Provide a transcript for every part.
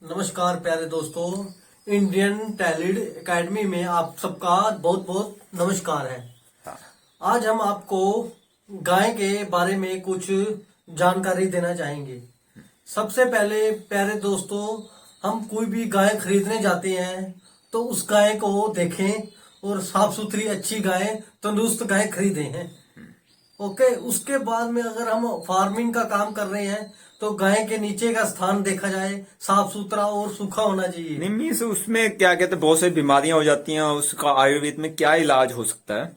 नमस्कार प्यारे दोस्तों, इंडियन टैलेंट एकेडमी में आप सबका बहुत बहुत नमस्कार है। आज हम आपको गाय के बारे में कुछ जानकारी देना चाहेंगे। सबसे पहले प्यारे दोस्तों, हम कोई भी गाय खरीदने जाते हैं तो उस गाय को देखें और साफ सुथरी अच्छी गाय, तंदुरुस्त गाय खरीदें हैं। ओके, उसके बाद में अगर हम फार्मिंग का काम कर रहे हैं तो गाय के नीचे का स्थान देखा जाए, साफ सुथरा और सूखा होना चाहिए। नहीं मीन्स उसमें क्या कहते हैं, बहुत सारी बीमारियां हो जाती हैं। उसका आयुर्वेद में क्या इलाज हो सकता है?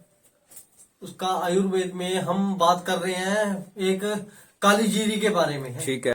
उसका आयुर्वेद में हम बात कर रहे हैं एक काली जीरी के बारे में है, ठीक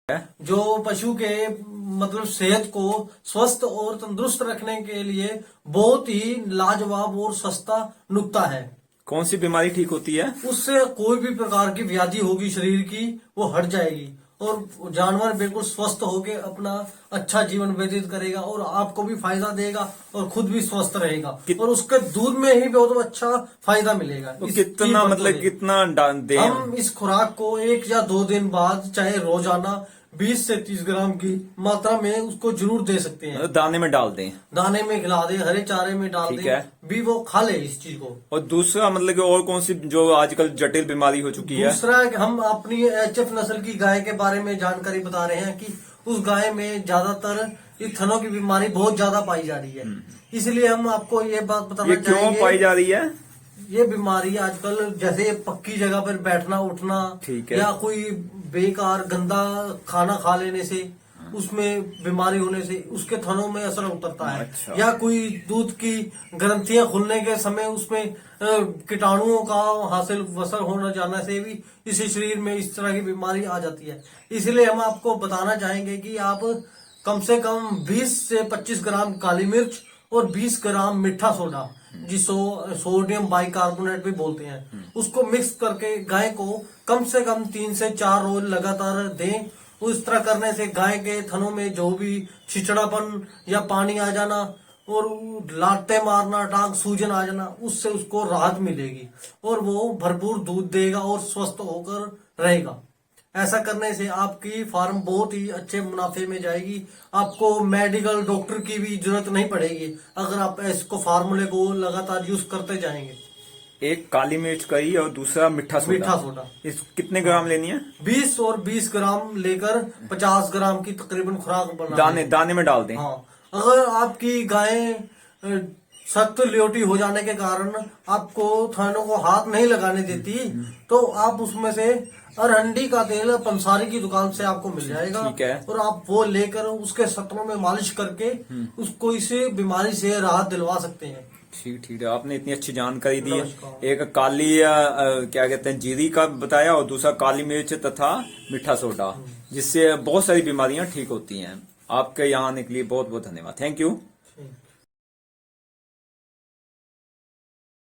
है। जो पशु के मतलब सेहत को स्वस्थ और तंदुरुस्त रखने के लिए बहुत ही लाजवाब और सस्ता नुक्ता है। कौन सी बीमारी ठीक होती है? उससे कोई भी प्रकार की व्याधि होगी शरीर की वो हट जाएगी और जानवर बिल्कुल स्वस्थ होकर अपना अच्छा जीवन व्यतीत करेगा और आपको भी फायदा देगा और खुद भी स्वस्थ रहेगा और उसके दूध में ही बहुत अच्छा फायदा मिलेगा। तो कितना मतलब कितना दें? हम इस खुराक को 1 या 2 दिन बाद चाहे रोजाना 20 से 30 ग्राम की मात्रा में उसको जरूर दे सकते हैं। दाने में डाल दें? दाने में खिला दे, हरे चारे में डाल ठीक दे, है। भी वो खा ले इस चीज को। और दूसरा मतलब कि और कौन सी जो आजकल जटिल बीमारी हो चुकी है? दूसरा हम अपनी एचएफ नस्ल की गाय के बारे में जानकारी बता रहे हैं कि उस गाय में ज्यादातर इस थनों की बीमारी बहुत ज्यादा पाई जा रही है। इसलिए हम आपको ये बात बताना ये क्यों चाहेंगे, पाई जा रही है? ये बीमारी आजकल जैसे पक्की जगह पर बैठना उठना, ठीक है। या कोई बेकार गंदा खाना खा लेने से उसमें बीमारी होने से उसके थनों में असर उतरता है। अच्छा। या कोई दूध की ग्रंथियां खुलने के समय उसमें कीटाणुओं का हासिल वसर होना जाने से भी इसी शरीर में इस तरह की बीमारी आ जाती है। इसलिए हम आपको बताना चाहेंगे कि आप कम से कम 20 से 25 ग्राम काली मिर्च और 20 ग्राम मीठा सोडा, जिसको सोडियम बाइकार्बोनेट भी बोलते हैं, उसको मिक्स करके गाय को कम से कम 3 से 4 रोज लगातार दें। उस तरह करने से गाय के थनों में जो भी छिचड़ापन या पानी आ जाना और लाते मारना, टांग सूजन आ जाना, उससे उसको राहत मिलेगी और वो भरपूर दूध देगा और स्वस्थ होकर रहेगा। ऐसा करने से आपकी फार्म बहुत ही अच्छे मुनाफे में जाएगी। आपको मेडिकल डॉक्टर की भी जरूरत नहीं पड़ेगी अगर आप इसको फार्मूले को लगातार यूज करते जाएंगे। एक काली मिर्च करी और दूसरा मीठा सोडा। इस कितने ग्राम लेनी है? 20 और 20 ग्राम लेकर 50 ग्राम की तकरीबन खुराक बना दाने में डाल दें। हाँ, अगर आपकी गाय सख्त ल्योटी हो जाने के कारण आपको थनों को हाथ नहीं लगाने देती तो आप उसमें से अरहंडी का तेल पंसारी की दुकान से आपको मिल जाएगा। ठीक है। और आप वो लेकर उसके सत्रों में मालिश करके उसको इस बीमारी से राहत दिलवा सकते हैं। ठीक है, आपने इतनी अच्छी जानकारी दी है। नमस्कार। एक काली क्या कहते हैं जीरी का बताया और दूसरा काली मिर्च तथा मीठा सोडा, जिससे बहुत सारी बीमारियां ठीक होती हैं। आपके यहाँ आने के लिए बहुत बहुत धन्यवाद। Thank you.